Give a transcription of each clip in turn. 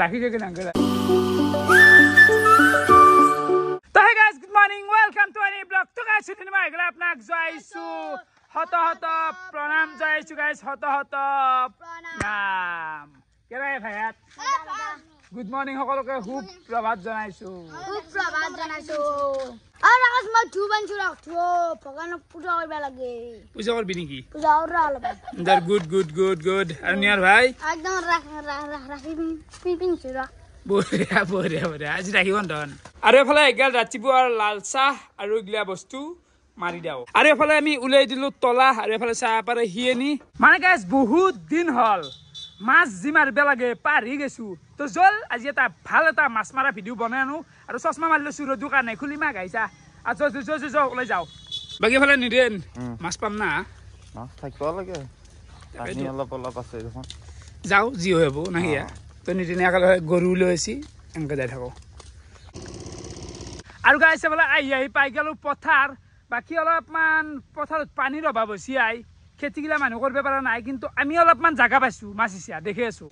ৰাখি দিয়ক নাংগল তো hey guys good morning welcome to any blog তো গাইস সিনেমা এগুলা আপনাক জয়সু হত হত প্রণাম জয়সু গাইস হত হত প্রণাম কেরাই ভাইয়াত গুড মর্নিং সকলকে খুব প্রভাত জনাইছো আর আজ মই ধুবান চুৰাটো ভগৱানক পূজা কৰিব লাগে পূজা কৰবি নাকি পূজা কৰা অলপ দৰ good good good good R নিয়াৰ ভাই একদম ৰাখি পিন চুৰা বঢ়িয়া বঢ়িয়া বঢ়িয়া আজি ৰাখিব ধন আৰু এফালে এগাল ৰাতিপুৱাৰ লাল চাহ আৰু ইগলা বস্তু মাৰি দাও আৰু এফালে আমি উলাই দিলো তলা আৰু এফালে চাহ পাৰে হিয়েনি মানে গাইস বহুত দিন হল মাছ জি মাৰিব লাগে পাৰি গেছো তো জল আজি এটা ভাল এটা মাছ মাৰা ভিডিও বনাই আনো আৰু চশমা মাৰিলো চুৰ দোকানে খুলি মা গাইছা আচ্ছা ওলাই যাও বাকি ফালে নিদেন মাছ পাম না মাছ থাকিব লাগে পানী অলপ অলপ আছে দেখোন যাও জি হব নাহিয়া তো নিদিনে একালে গরু লৈছি এনেকে যাই থাকো আৰু গাইছে বলে আহি পাই গেলো পথাৰ বাকি অলপমান পথাৰত পানীৰ অভাৱ হৈছে আই খেতিগিলা মানুহ কৰিব পৰা নাই কিন্তু আমি অলপমান জাগা পাইছো মাছ হিচা দেখি আছো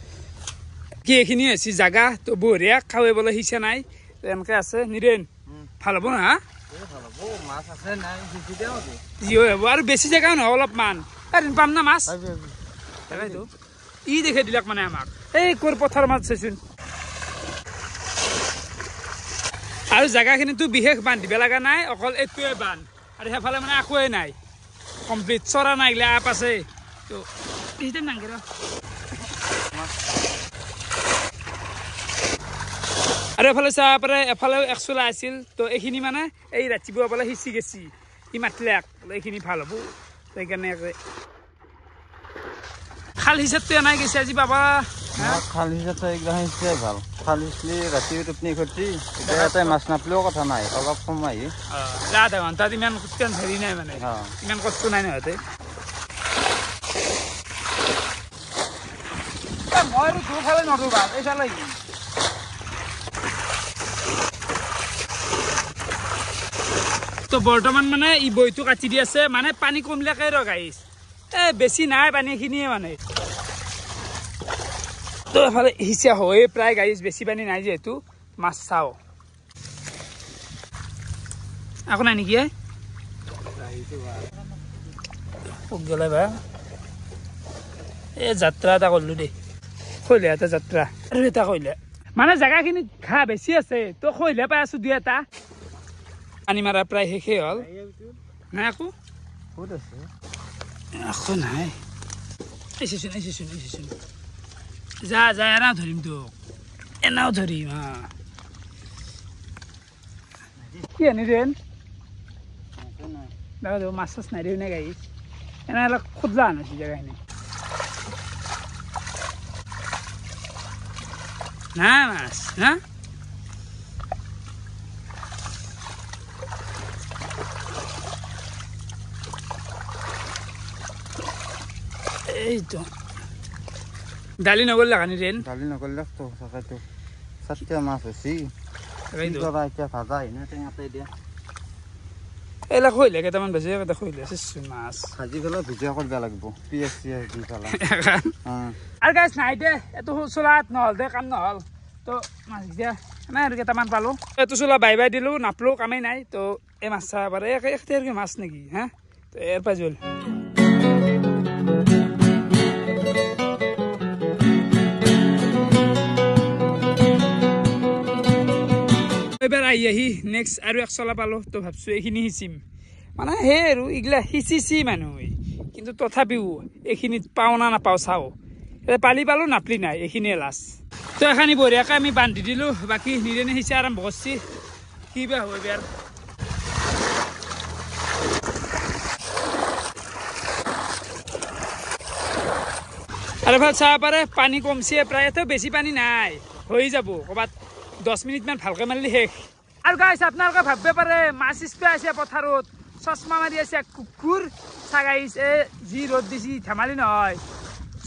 কি এখিনি আছে জাগা তো বঢ়িয়া খাওয়াবলৈ হিচা নাই এনেকে আছে নিদেন ভাল হ'ব না মাছ আছে নাই জি হব আৰু বেছি জাগা নহয় অলপমান পাম না মাছ তাকেতো ই দেখে দিলাক মানে আমাক এই কোৰ পথাৰ মাছ চাইছোন আৰু জাগাখিনিতো বিশেষ বান্ধিব লগা নাই অকল এইটোৱে বান্ধ আৰু সেইফালে মানে একোৱেই নাই কমপ্লিট চৰা নাই গিলা আপ আছে তো এইটো নাংগে আৰু এফালে চাহ পাৰে এফালেও একচলা আছিল তো এইখিনি মানে এই ৰাতিপুৱা পেলাই সিঁচি গেছি ই মাতিলাক বোলে এইখিনি ভাল হ'ব সেইকাৰণে খাল হিচাপটো নাই গেছে আজি বাবা খাল হিচাপে এইগিলা হিচাপে ভাল খাল হিচলি ৰাতি টোপনি ঘটি ইয়াতে মাছ নাপলেও কথা নাই অলপ সময় আধা ঘণ্টাত ইমান হেৰি নাই মানে ইমান কষ্ট নাই নহতে মই দুফালে নৰো ভাল এইফালে তো বৰ্তমান মানে ই বইটো কাটি দি আছে মানে পানী কমলাকে ৰ গাইছ বেছি নাই পানীখিনিয়ে মানে তো এফালে হিচা হয়ে প্ৰায় গাইছ বেছি পানী নাই যিহেতু মাছ চাও আকৌ নাই নেকি গেলে বা এই যাত্ৰা এটা কৰিলো দেই খৈলে এটা যাত্ৰা আৰু এটা খৈলে মানে জেগাখিনিত ঘাঁহ বেছি আছে তো খৈলে পাই আছো দুই এটা পানী মাৰা প্ৰায় শেষেই হ'ল নাই আকৌ ক'ত আছে আকৌ নাই আহিছেচোন যা এনাও ধৰিম তোক এনাও ধৰিম কি আনি ৰেন দাদা মাছ চাছ নাই দিওঁ নে গাই এনে অলপ খোদলা আনিছে জেগাখিনি নাই মাছ হা এইটো দালি নগল লাগানি ৰেন দালি নকৰিলে তো চাকাইতো চাৰিটা মাছ আছে এতিয়া ভাজা এনে টেঙাতে দিয়া এইবিলাক খৈলে কেইটামান বেছি কেইটা খৈলে মাছ ভাজি পেলাই ভিজা কৰিব লাগিব পিঁয়াজ চিয়াজ দি পেলাই আৰু গাইছ নাই দে এইটো চোলাত নহ'ল দে কাম নহ'ল তো মাছ দিয়া নাই আৰু কেইটামান পালোঁ এইটো চোলা বাই দিলোঁ নাপলোঁ কামেই নাই তো এই মাছ চাব পাৰে একে মাছ নেকি হা তো ইয়াৰ পৰা জল এবাৰ আহি নেক্সট আৰু এক চলা পালোঁ তো ভাবছোঁ এইখিনি সিঁচিম মানে সেই আৰু এইগিলা সিঁচিছি মানুহ কিন্তু তথাপিও এইখিনিত পাওঁ না নাপাওঁ চাওঁ পালি পালোঁ নাপলি নাই এইখিনিয়ে লাষ্ট তো এখানি বঢ়িয়াকৈ আমি বান্ধি দিলোঁ বাকী নিদেনে সিঁচা আৰম্ভ কৰিছে কি বা হয় বেয়াৰ আৰু ভাল চাব পাৰে পানী কমছে প্ৰায়তো বেছি পানী নাই হৈ যাব ক'ৰবাত 10 মিনিটমান ভালকৈ মাৰিলে শেষ আৰু গাইছ আপোনালোকে ভাবিব পাৰে মাছ স্প্ৰে আছে পথাৰত চশমা মাৰি আছে কুকুৰ চাগাইছ যি ৰ'দ দিছি ধেমালি নহয়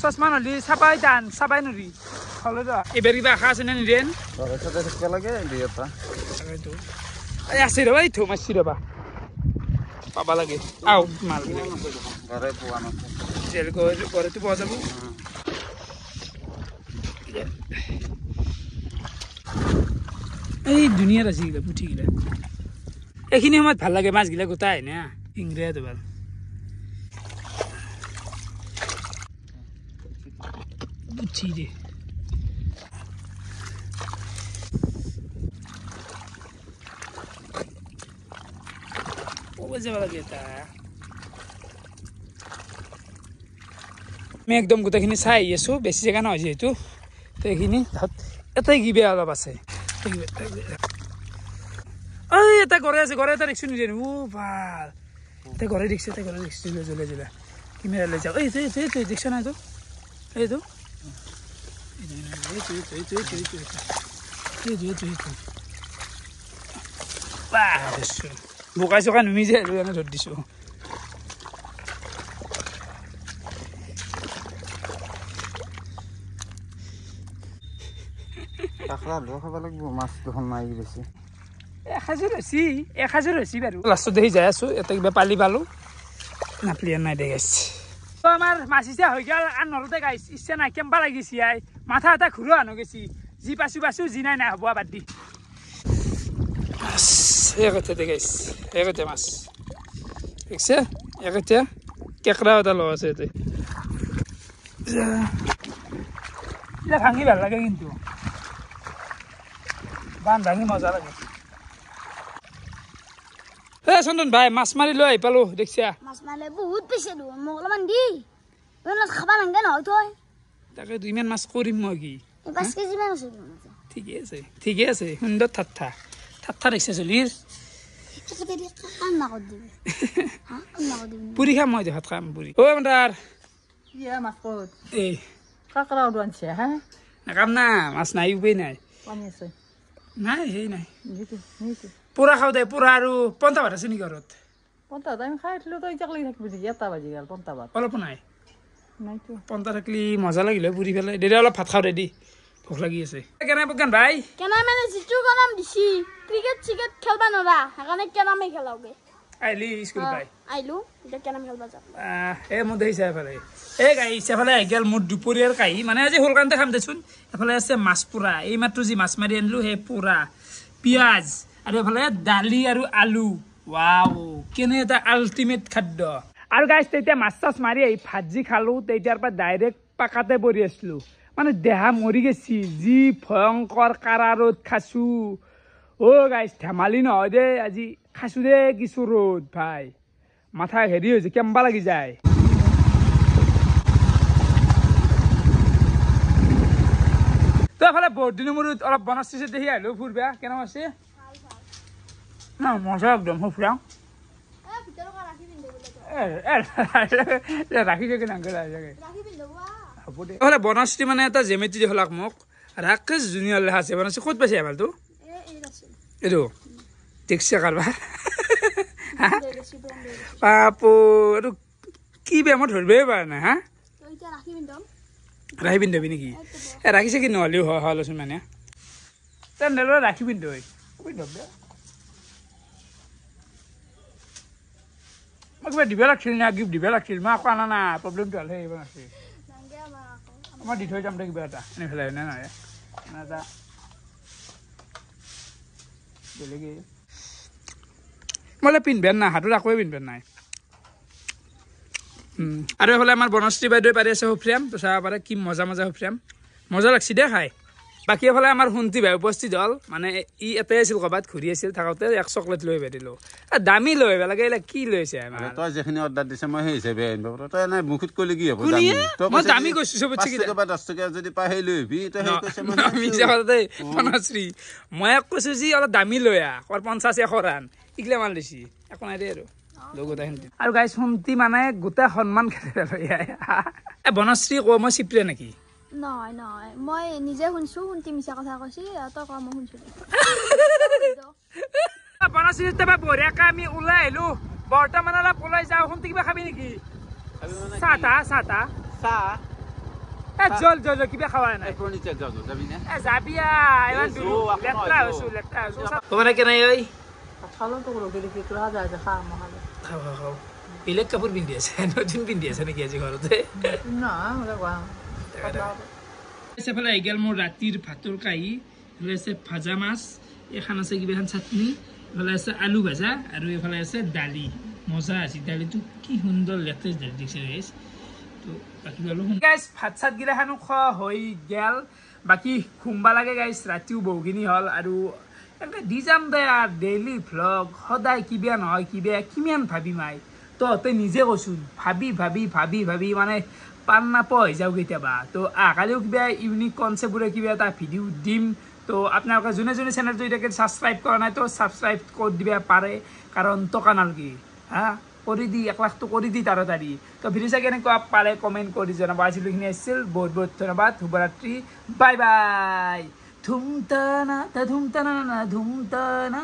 চশমা নলি চাবাই টান চাবাই নৰি হ'লে এইবাৰ কিবা আশা আছে নে নিদেন লাগে দুই এটা আছে ৰ'বা এই থৌ মাছি ৰ'বা পাবা লাগে আও মাল ঘৰে পোৱা নাছিল ঘৰতো পোৱা যাব এই দুনিয়াত আছে গিলা পুঠিগিলা এইখিনি সময়ত ভাল লাগে মাছগিলা গোটাই না ইংৰাজী ভাল পুঠি দে যাব লাগে এটা আমি একদম গোটেইখিনি চাই আহি আছো বেছি জেগা নহয় যিহেতু তো এইখিনি এটাই গিবে অলপ আছে এটা ঘৰে আছে ঘৰে এটা দেখিছো নিজে ও ভাল এটা ঘৰে দেখিছে জ্বলে জ্বলে কেমেৰা লৈ যাওঁ এই দেখিছ নাই তো এইটো বোকাই চোকা নুমি যে আৰু এনে ধৰি দিছো এসাঁজো লৈছি বাৰু লাষ্টত দেখি যাই আছো এটা কিবা পালি পালো নাপলি নাই দে গাইছ আমাৰ মাছ ইচ্ছা হৈ গ'ল আৰু নলতে গাইছ ইচ্ছা নাই কেম্বা লাগিছে আই মাথা এটা ঘূৰো আনো গেছি যি পাছো যি নাই হ'ব বাদ দি একতে গাইছ একতে মাছ দেখছে একতে কেকৰা এটা লগ আছে ইয়াতে ভাঙি ভাল লাগে কিন্তু বান ভাঙি মজা লাগে চন্দন ভাই মাছ মাৰি লৈ আহি পালো দেখিছা মাছ মাৰিলে বহুত পইচা দিওঁ মোক অলপমান দি খাবা নালাগে নহয় তই তাকে ইমান মাছ কৰিম মই কি 5 কেজি মান আছে ঠিকে আছে সুন্দৰ ঠাট্টা দেখিছে চলিৰ পুৰি খাম মই ভাত খাম পুৰি অ মাৰ এই নাকাম না মাছ নাই উপায় নাই নাই সেই নাই পুৰা খাওঁ দে পুৰা আৰু পন্তা ভাত আছে নেকি ঘৰত অলপ নাই পন্তা থাকিলে মজা লাগিলে পুৰি পেলাই দে অলপ ভাত খাওঁ দে দি ভোক লাগি আছে কেনে বগান ভাই কেনে মানে যিটো নাম দিছি ক্ৰিকেট চিকেট খেলবা নৰা সেইকাৰণে কেনামে খেলাওগে আইলি স্কুল পাই আইলো এটা কেনাম খেলবা যা এ মই দেখিছা এফালে এই গাই এফালে আহি গেল মোৰ দুপৰীয়াৰ কাহি মানে আজি হোলকান্তে খাম দেচোন এফালে আছে মাছ পুৰা এই মাত্ৰ যি মাছ মাৰি আনিলো সেই পুৰা পিঁয়াজ আৰু এফালে দালি আৰু আলু ৱাও কেনে এটা আল্টিমেট খাদ্য আৰু গাইছ তেতিয়া মাছ চাছ মাৰি আহি ভাজি খালো তেতিয়াৰ পৰা ডাইৰেক্ট পাকাতে পৰি আছিলো মানে দেহা মৰি গেছি যি ভয়ংকৰ কাৰা ৰ'দ খাইছো অ গাইছ ধেমালি নহয় দে আজি খাইছো দে কিছু ৰ'দ ভাই মাথা হেৰি হৈছে কেম্বা লাগি যায় তো এফালে বহুত দিনৰ মূৰত অলপ বনাইছে দেখি আহিলো ফুৰবা কেনেকুৱা আছে না মজা একদম ফুৰাওঁ ৰাখি থাকে নাংগে বনশ্ৰী মানে এটা জেমেটি দেখলাক মোক ৰাকেশ জুনিয়ৰ লেখা আছে বনশ্ৰী ক'ত পাইছে এবাৰটো এইটো দেখছে কাৰবাৰ পাপো এইটো কি বেয়া মই ধৰিবই পৰা নাই হা ৰাখি পিন্ধাবি নেকি ৰাখিছে কি নহ'লেও হয় হলচোন মানে তেনেদৰে ৰাখি পিন্ধ মই কিবা দিব লাগিছিল না গিফ্ট দিব লাগিছিল মই আকৌ আনা নাই প্ৰব্লেমটো হ'লে আহিব নাছিল মই দি থৈ যাম দে কিবা এটা এনে পেলাই নে নহয় এটা বেলেগে মই পিন্ধবেন নাই হাতত একোৱে পিন্ধবেন নাই আৰু এইফালে আমাৰ বনশ্ৰী বাইদেৱে পাৰি আছে সুফ্ৰিয়াম তো চাব পাৰে কি মজা সুফ্ৰিয়াম মজা লাগছি দে খাই বাকী এফালে আমাৰ শুন্তি ভাই উপস্থিত হ'ল মানে ই এটাই আছিল ক'ৰবাত ঘূৰি আছিল থাকোঁতে এক চকলেট লৈ আহিব দিলোঁ দামী লৈ আহিব লাগে এইবিলাক কি লৈছে তই যিখিনি অৰ্ডাৰ দিছে মই সেই হিচাপে আনিব পাৰোঁ তই নাই মুখত ক'লে কি হ'ব মই দামী কৈছোঁ চবতছে 10 টকা যদি পাই সেই লৈ আহিবি তই সেই কৈছে বনশ্ৰী মই কৈছোঁ যি অলপ দামী লৈ আহ 50 100 ৰান ইগলা মাল দিছি একো নাই দে আৰু গাইছ শুন্তি মানে গোটেই সন্মান খেলে লৈ আহে বনশ্ৰী ক মই চিপ্ৰে নেকি নহয় মই নিজে শুনছো শুনতি মিছা কথা কৈছি তই ক মই শুনছো বনশ্ৰী তেবা বঢ়িয়াকে আমি ওলাই আহিলো বৰ্তমান অলপ ওলাই যাওঁ শুনতি কিবা খাবি নেকি চাহ জল কিবা খাৱা নাই যাবি লেতেৰা কেনে বেলেগ কাপোৰ পিন্ধি আছে নতুন পিন্ধি আছে নেকি আজি ঘৰতে এফালে আহি গেল মোৰ ৰাতিৰ ভাতৰ কাঁহী এইফালে আছে ভাজা মাছ এখন আছে কিবা এখন চাটনি এইফালে আছে আলু ভাজা আৰু এইফালে আছে দালি মজা আছে দালিটো কি সুন্দৰ লেটেষ্ট দালি দিছে গাইছ তো বাকী অলপ গাইছ ভাত চাত গিলাখানো খোৱা হৈ গেল বাকী ঘুমবা লাগে গাইছ ৰাতিও বহুখিনি হ'ল আৰু দি যাম দে আৰু ডেইলি ভ্লগ সদায় কিবা নহয় কিবা কিমান ভাবিম আই তহঁতে নিজে কৈছোন ভাবি ভাবি ভাবি ভাবি মানে পান নাপাই যাওঁ কেতিয়াবা তো কালিও কিবা ইউনিক কনচেপ্টবোৰে কিবা এটা ভিডিঅ' দিম তো আপোনালোকে যোনে যোনে চেনেলটো এতিয়াকে ছাবস্ক্ৰাইব কৰা নাই তো ছাবস্ক্ৰাইব কৰি দিব পাৰে কাৰণ টকা নালগে হা কৰি দি 1 লাখটো কৰি দি তাড়াতাড়ি তো ভিডিঅ' চাই কেনেকুৱা পাৰে কমেণ্ট কৰি জনাব আজিলৈকে আছিল বহুত বহুত ধন্যবাদ শুভৰাত্ৰি বাই বাই ধুমতানা ধুমতানা ধুমতানা